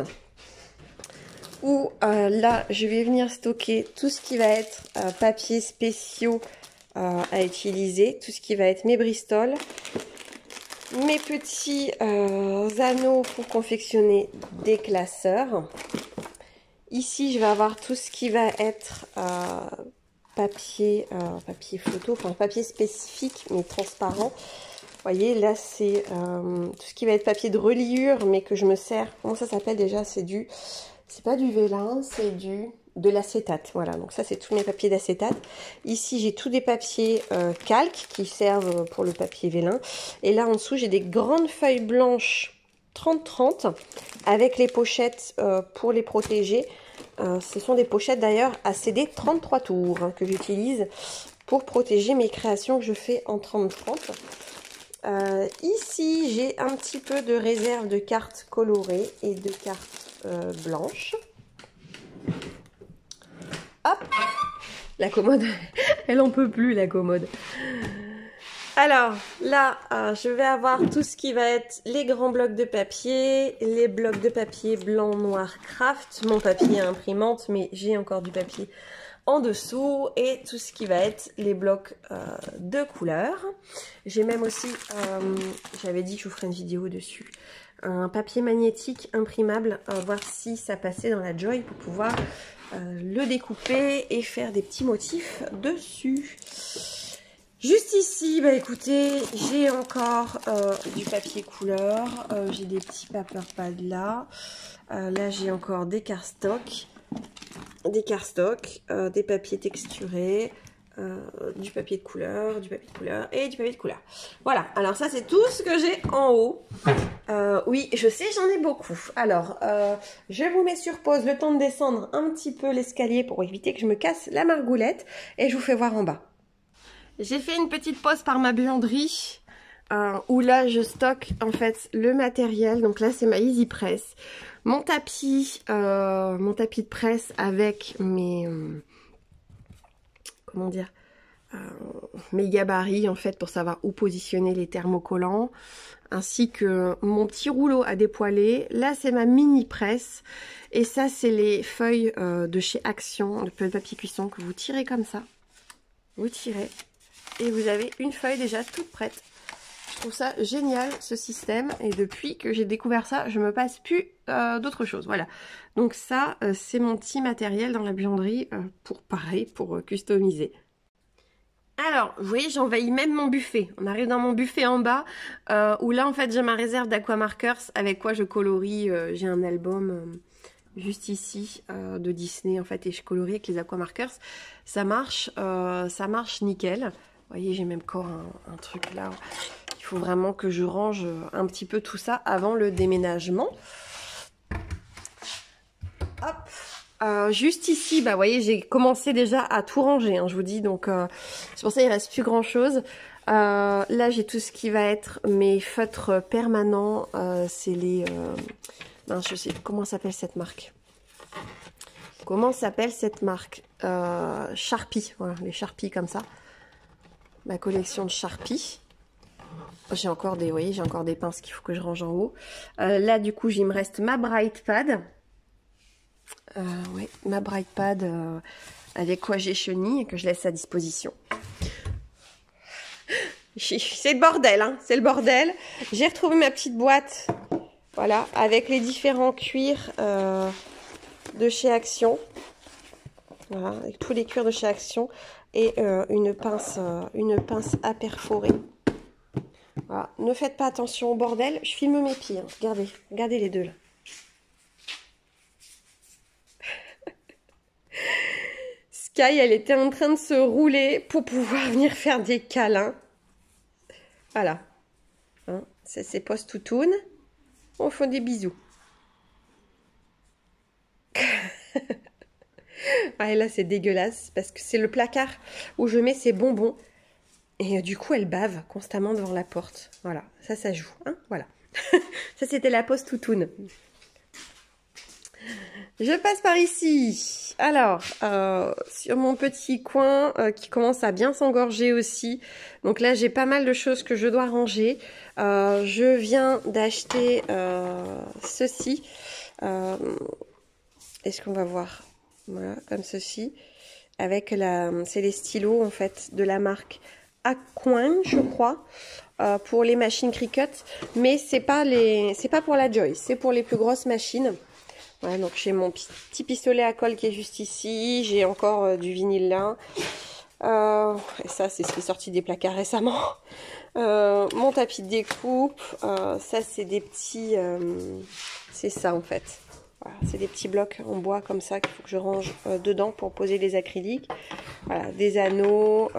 Où là, je vais venir stocker tout ce qui va être papiers spéciaux à utiliser. Tout ce qui va être mes Bristol. Mes petits anneaux pour confectionner des classeurs. Ici, je vais avoir tout ce qui va être papier photo, enfin papier spécifique mais transparent. Vous voyez, là c'est tout ce qui va être papier de reliure, mais que je me sers. Comment ça s'appelle déjà? C'est pas du vélin, c'est de l'acétate. Voilà, donc ça c'est tous mes papiers d'acétate. Ici j'ai tous des papiers calques qui servent pour le papier vélin. Et là en dessous j'ai des grandes feuilles blanches 30-30 avec les pochettes pour les protéger. Ce sont des pochettes d'ailleurs à CD 33 tours hein, que j'utilise pour protéger mes créations que je fais en 30-30. Ici, j'ai un petit peu de réserve de cartes colorées et de cartes blanches. Hop! La commode, elle en peut plus, la commode. Alors, là, je vais avoir tout ce qui va être les grands blocs de papier, les blocs de papier blanc, noir, craft, mon papier imprimante, mais j'ai encore du papier en dessous et tout ce qui va être les blocs de couleurs. J'ai même aussi, j'avais dit que je vous ferais une vidéo dessus, un papier magnétique imprimable, voir si ça passait dans la Joy pour pouvoir le découper et faire des petits motifs dessus. Juste ici, bah écoutez, j'ai encore du papier couleur, j'ai des petits paper pads là. Là, j'ai encore des cardstock, des papiers texturés, du papier de couleur, du papier de couleur et du papier de couleur. Voilà, alors ça c'est tout ce que j'ai en haut. Oui, je sais, j'en ai beaucoup. Alors, je vous mets sur pause le temps de descendre un petit peu l'escalier pour éviter que je me casse la margoulette et je vous fais voir en bas. J'ai fait une petite pause par ma buanderie où là je stocke en fait le matériel. Donc là c'est ma Easy Press, mon tapis de presse avec mes comment dire, mes gabarits en fait pour savoir où positionner les thermocollants, ainsi que mon petit rouleau à dépoiler. Là c'est ma mini presse et ça c'est les feuilles de chez Action, de papier cuisson que vous tirez comme ça, vous tirez. Et vous avez une feuille déjà toute prête. Je trouve ça génial ce système. Et depuis que j'ai découvert ça, je me passe plus d'autre chose. Voilà. Donc ça, c'est mon petit matériel dans la buanderie pour pareil, pour customiser. Alors, vous voyez, j'envahis même mon buffet. On arrive dans mon buffet en bas, où là, en fait, j'ai ma réserve d'Aquamarkers avec quoi je colorie. J'ai un album juste ici de Disney, en fait, et je colorie avec les Aquamarkers. Ça marche nickel. Vous voyez, j'ai même encore un truc là. Il faut vraiment que je range un petit peu tout ça avant le déménagement. Hop. Juste ici, bah, vous voyez, j'ai commencé déjà à tout ranger, hein, je vous dis. Donc, c'est pour ça qu'il ne reste plus grand-chose. Là, j'ai tout ce qui va être mes feutres permanents. C'est les... non, je sais comment s'appelle cette marque. Comment s'appelle cette marque Sharpie. Voilà, les Sharpie comme ça. Ma collection de Sharpie. J'ai encore des, vous voyez, j'ai encore des pinces qu'il faut que je range en haut. Là, du coup, il me reste ma Bright Pad. Ouais, ma Bright Pad avec quoi j'ai chenille et que je laisse à disposition. C'est le bordel, hein, c'est le bordel. J'ai retrouvé ma petite boîte, voilà, avec les différents cuirs de chez Action. Voilà, avec tous les cuirs de chez Action. Et une pince à perforer. Voilà. Ne faites pas attention au bordel, je filme mes pieds. Hein. Regardez, regardez les deux là. Sky, elle était en train de se rouler pour pouvoir venir faire des câlins. Voilà. Hein, c'est ses post-toutounes. On fait des bisous. Ah, et là, c'est dégueulasse parce que c'est le placard où je mets ses bonbons. Et du coup, elle bave constamment devant la porte. Voilà, ça joue. Hein, voilà. Ça, c'était la pause toutoune. Je passe par ici. Alors, sur mon petit coin qui commence à bien s'engorger aussi. Donc là, j'ai pas mal de choses que je dois ranger. Je viens d'acheter ceci. Est-ce qu'on va voir? Voilà, comme ceci. Avec c'est les stylos, en fait, de la marque Aquin, je crois. Pour les machines Cricut. Mais c'est pas pour la Joy. C'est pour les plus grosses machines. Voilà, donc j'ai mon petit pistolet à colle qui est juste ici. J'ai encore du vinyle là. Et ça, c'est ce qui est sorti des placards récemment. Mon tapis de découpe. Ça, c'est des petits... c'est ça, en fait. Voilà, c'est des petits blocs en bois comme ça qu'il faut que je range dedans pour poser les acryliques. Voilà, des anneaux.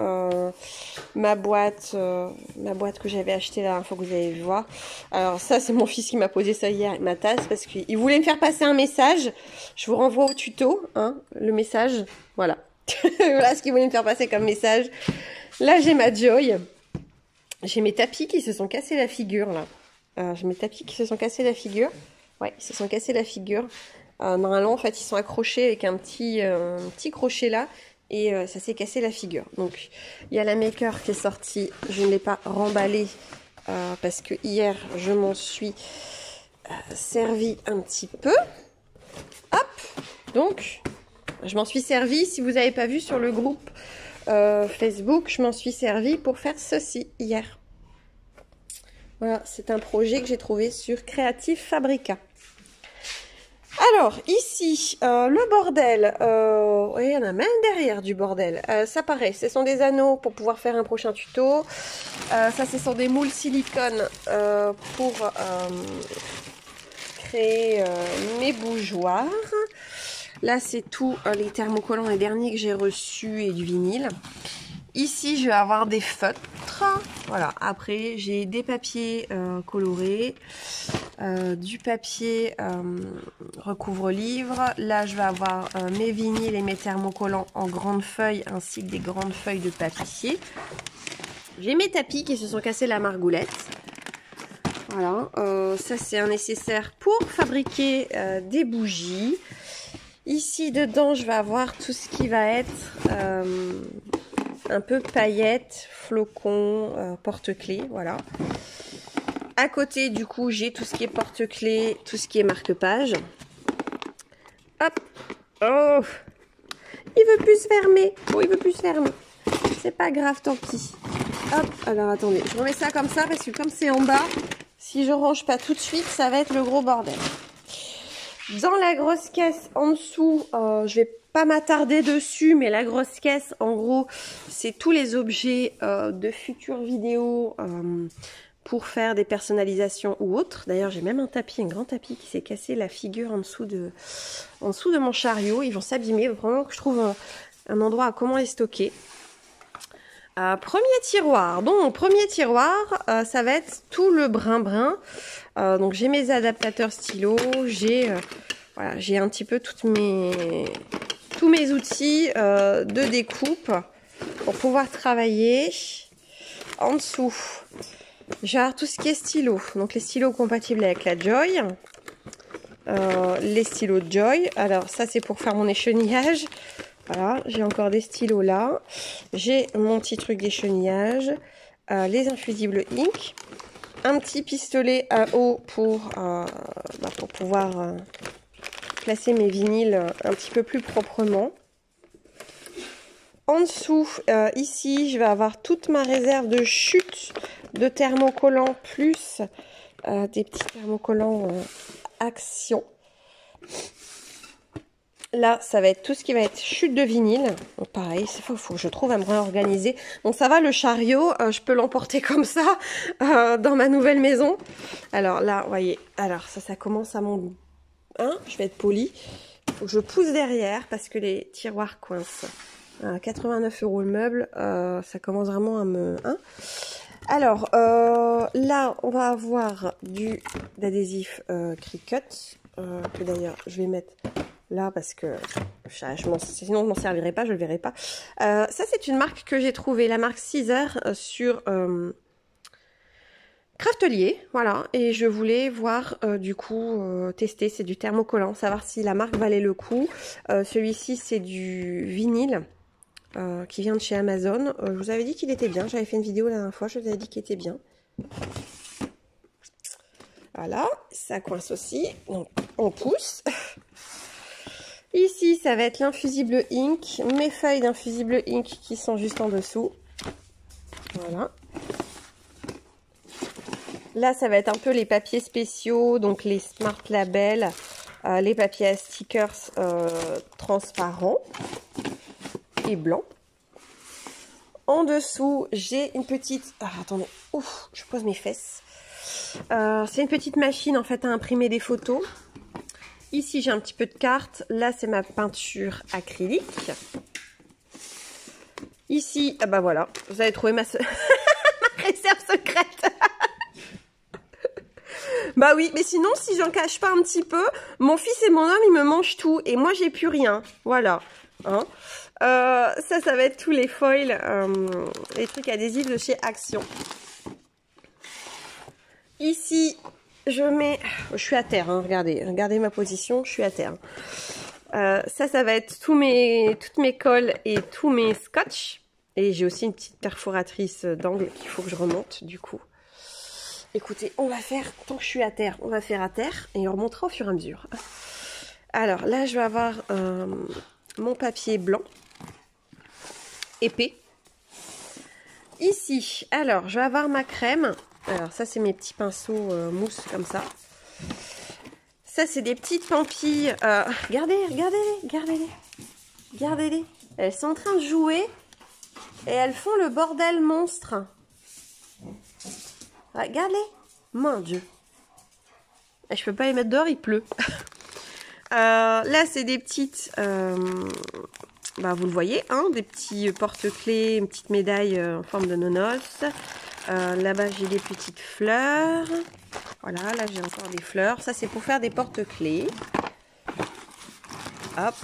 Ma boîte que j'avais achetée la dernière fois que vous avez vu voir. Alors ça, c'est mon fils qui m'a posé ça hier, ma tasse, parce qu'il voulait me faire passer un message. Je vous renvoie au tuto, hein, le message. Voilà. Voilà ce qu'il voulait me faire passer comme message. Là, j'ai ma Joy. J'ai mes tapis qui se sont cassés la figure, là. J'ai mes tapis qui se sont cassés la figure. Ouais, ils se sont cassés la figure. Normalement, en fait, ils sont accrochés avec un petit crochet là. Et ça s'est cassé la figure. Donc, il y a la Maker qui est sortie. Je ne l'ai pas remballée parce que hier, je m'en suis servi un petit peu. Hop. Donc, je m'en suis servi. Si vous n'avez pas vu sur le groupe Facebook, je m'en suis servi pour faire ceci hier. Voilà, c'est un projet que j'ai trouvé sur Creative Fabrica. Alors, ici, le bordel, il y en a même derrière du bordel. Ça pareil, ce sont des anneaux pour pouvoir faire un prochain tuto. Ça, ce sont des moules silicone pour créer mes bougeoirs. Là, c'est tout les thermocollants les derniers que j'ai reçus et du vinyle. Ici, je vais avoir des feutres. Voilà, après, j'ai des papiers colorés, du papier recouvre-livre. Là, je vais avoir mes vinyles et mes thermocollants en grandes feuilles, ainsi que des grandes feuilles de papier. J'ai mes tapis qui se sont cassés la margoulette. Voilà, ça c'est un nécessaire pour fabriquer des bougies. Ici, dedans, je vais avoir tout ce qui va être un peu paillettes, flocons, porte-clés, voilà. À côté, du coup, j'ai tout ce qui est porte-clés, tout ce qui est marque-page. Hop. Oh, il veut plus se fermer. Oh, il veut plus se fermer. C'est pas grave, tant pis. Hop. Alors, attendez. Je remets ça comme ça parce que comme c'est en bas, si je range pas tout de suite, ça va être le gros bordel. Dans la grosse caisse en dessous, je vais pas m'attarder dessus, mais la grosse caisse, en gros, c'est tous les objets de futures vidéos pour faire des personnalisations ou autres. D'ailleurs, j'ai même un tapis, un grand tapis qui s'est cassé la figure en dessous de mon chariot. Ils vont s'abîmer, vraiment que je trouve un endroit à comment les stocker. Premier tiroir. Donc, premier tiroir, ça va être tout le brin-brin. Donc, j'ai mes adaptateurs stylos, voilà, j'ai un petit peu tous mes outils de découpe pour pouvoir travailler. En dessous, j'ai tout ce qui est stylo. Donc, les stylos compatibles avec la Joy. Les stylos Joy. Alors, ça, c'est pour faire mon échenillage. Voilà, j'ai encore des stylos là. J'ai mon petit truc d'échenillage. Les infusibles ink. Un petit pistolet à eau pour pouvoir placer mes vinyles un petit peu plus proprement. En dessous, ici, je vais avoir toute ma réserve de chute de thermocollants plus des petits thermocollants Action. Là, ça va être tout ce qui va être chute de vinyle. Donc, pareil, il faut que je trouve à me réorganiser. Donc ça va, le chariot, je peux l'emporter comme ça dans ma nouvelle maison. Alors là, vous voyez, alors ça commence à mon... Hein, je vais être polie. Il faut que je pousse derrière parce que les tiroirs coincent. 89 € le meuble, ça commence vraiment à me... Hein. Alors, là, on va avoir d'adhésif Cricut, que d'ailleurs, je vais mettre... là parce que sinon je m'en servirai pas, je le verrai pas. Ça c'est une marque que j'ai trouvée, la marque Caesar sur Craftelier, voilà, et je voulais voir du coup tester, c'est du thermocollant, savoir si la marque valait le coup. Celui-ci c'est du vinyle qui vient de chez Amazon. Je vous avais dit qu'il était bien, j'avais fait une vidéo la dernière fois, je vous avais dit qu'il était bien. Voilà, ça coince aussi, donc on pousse. Ici, ça va être l'infusible ink, mes feuilles d'infusible ink qui sont juste en dessous. Voilà. Là, ça va être un peu les papiers spéciaux, donc les Smart Label, les papiers à stickers transparents et blancs. En dessous, j'ai une petite... Ah, attendez, ouf, je pose mes fesses. C'est une petite machine en fait à imprimer des photos. Ici, j'ai un petit peu de carte. Là, c'est ma peinture acrylique. Ici, ah bah voilà, vous avez trouvé ma réserve secrète. Bah oui, mais sinon, si j'en cache pas un petit peu, mon fils et mon homme, ils me mangent tout. Et moi, j'ai plus rien. Voilà. Hein. Ça va être tous les foils, les trucs adhésifs de chez Action. Ici... je suis à terre, hein, regardez ma position, je suis à terre. Ça va être toutes mes colles et tous mes scotch. Et j'ai aussi une petite perforatrice d'angle qu'il faut que je remonte du coup. Écoutez, on va faire, tant que je suis à terre, on va faire à terre et on remontera au fur et à mesure. Alors là, je vais avoir mon papier blanc, épais. Ici, alors, je vais avoir ma crème. Alors ça, c'est mes petits pinceaux mousse comme ça. Ça, c'est des petites pampilles. Regardez-les. Elles sont en train de jouer et elles font le bordel monstre. Regardez-les. Mon Dieu. Je peux pas les mettre dehors, il pleut. Là, c'est des petites... vous le voyez, hein, des petits porte-clés, une petite médaille en forme de nonos. Là-bas, j'ai des petites fleurs. Voilà, là, j'ai encore des fleurs. Ça, c'est pour faire des porte-clés. Hop.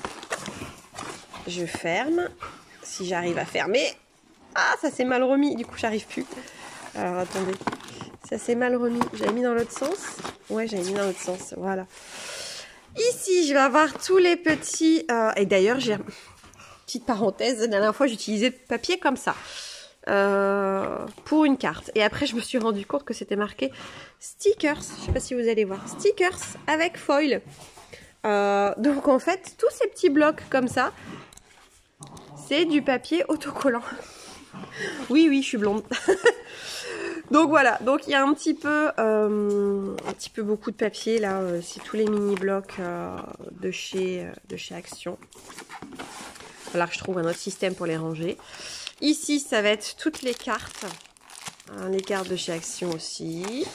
Je ferme. Si j'arrive à fermer. Ah, ça s'est mal remis. Du coup, j'arrive plus. Alors, attendez. Ça s'est mal remis. J'avais mis dans l'autre sens. Ouais, j'avais mis dans l'autre sens. Voilà. Ici, je vais avoir tous les petits... et d'ailleurs, j'ai... Petite parenthèse, la dernière fois, j'utilisais le papier comme ça. Pour une carte. Et après, je me suis rendu compte que c'était marqué stickers. Je sais pas si vous allez voir. Stickers avec foil. Donc, en fait, tous ces petits blocs comme ça, c'est du papier autocollant. Oui, je suis blonde. Donc voilà, donc il y a un petit peu beaucoup de papier là, c'est tous les mini blocs de chez Action. Il va falloir que je trouve un autre système pour les ranger. Ici, ça va être toutes les cartes de chez Action aussi.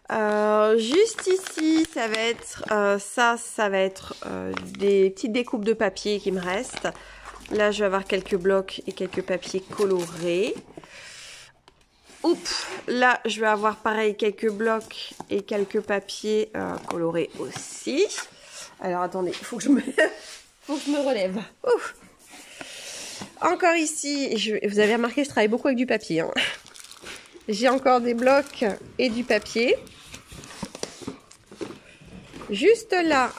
Juste ici, ça va être des petites découpes de papier qui me restent. Là, je vais avoir quelques blocs et quelques papiers colorés. Oups, là, je vais avoir pareil quelques blocs et quelques papiers colorés aussi. Alors, attendez, il faut que je me relève. Ouf. Encore ici, vous avez remarqué, je travaille beaucoup avec du papier. Hein. J'ai encore des blocs et du papier. Juste là,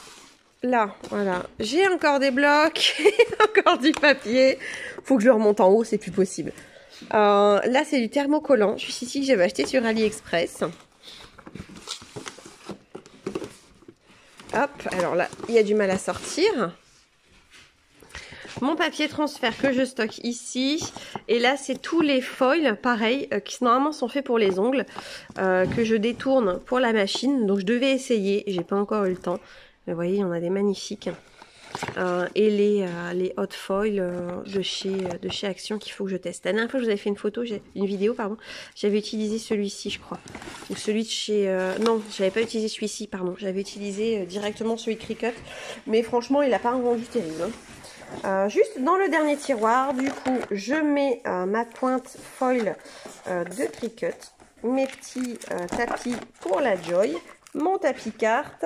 voilà. J'ai encore des blocs et encore du papier. Faut que je remonte en haut, c'est plus possible. Là, c'est du thermocollant. Juste ici, que j'avais acheté sur AliExpress. Hop, alors là, il y a du mal à sortir. Mon papier transfert que je stocke ici. Et là, c'est tous les foils, pareil, qui normalement sont faits pour les ongles, que je détourne pour la machine. Donc, je devais essayer. J'ai pas encore eu le temps. Mais vous voyez, il y en a des magnifiques. Et les hot foils de chez Action qu'il faut que je teste. La dernière fois, je vous avais fait une vidéo, pardon. J'avais utilisé celui-ci, je crois. Ou celui de chez... non, j'avais pas utilisé celui-ci, pardon. J'avais utilisé directement celui de Cricut. Mais franchement, il n'a pas un rendu terrible. Hein. Juste dans le dernier tiroir, du coup, je mets ma pointe foil de Cricut, mes petits tapis pour la Joy, mon tapis carte.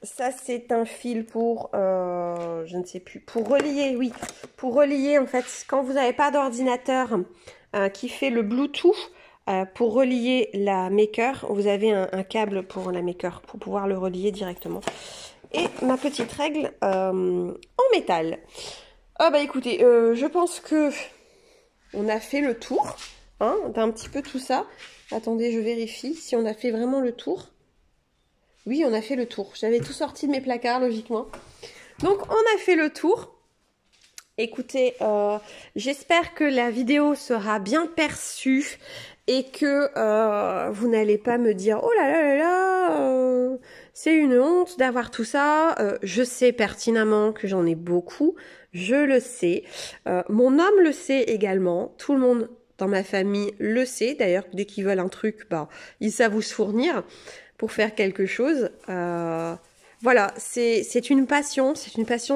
Ça, c'est un fil pour, je ne sais plus, pour relier, oui, pour relier, en fait, quand vous n'avez pas d'ordinateur qui fait le Bluetooth, pour relier la Maker, vous avez un câble pour la Maker, pour pouvoir le relier directement. Et ma petite règle en métal. Ah bah écoutez, je pense que on a fait le tour, hein, d'un petit peu tout ça. Attendez, je vérifie si on a fait vraiment le tour. Oui, on a fait le tour. J'avais tout sorti de mes placards, logiquement. Donc, on a fait le tour. Écoutez, j'espère que la vidéo sera bien perçue et que vous n'allez pas me dire « Oh là là là là, c'est une honte d'avoir tout ça. » Je sais pertinemment que j'en ai beaucoup. Je le sais. Mon homme le sait également. Tout le monde dans ma famille le sait. D'ailleurs, dès qu'ils veulent un truc, bah, ils savent où se fournir pour faire quelque chose. Voilà, c'est une passion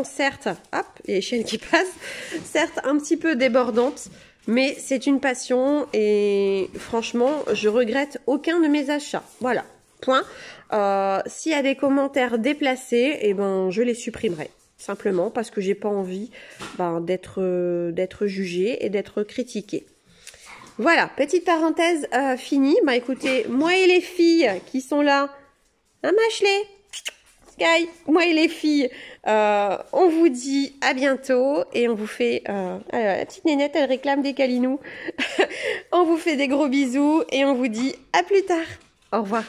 certes, hop, il y a les chaînes qui passent, certes un petit peu débordante, mais c'est une passion et franchement, je regrette aucun de mes achats. Voilà, point. S'il y a des commentaires déplacés, eh ben, je les supprimerai, simplement parce que j'ai pas envie d'être jugée et d'être critiquée. Voilà, petite parenthèse finie. Bah écoutez, moi et les filles qui sont là, hein Mashley, Sky, moi et les filles, on vous dit à bientôt et on vous fait... alors, la petite nénette, elle réclame des câlinous. On vous fait des gros bisous et on vous dit à plus tard. Au revoir.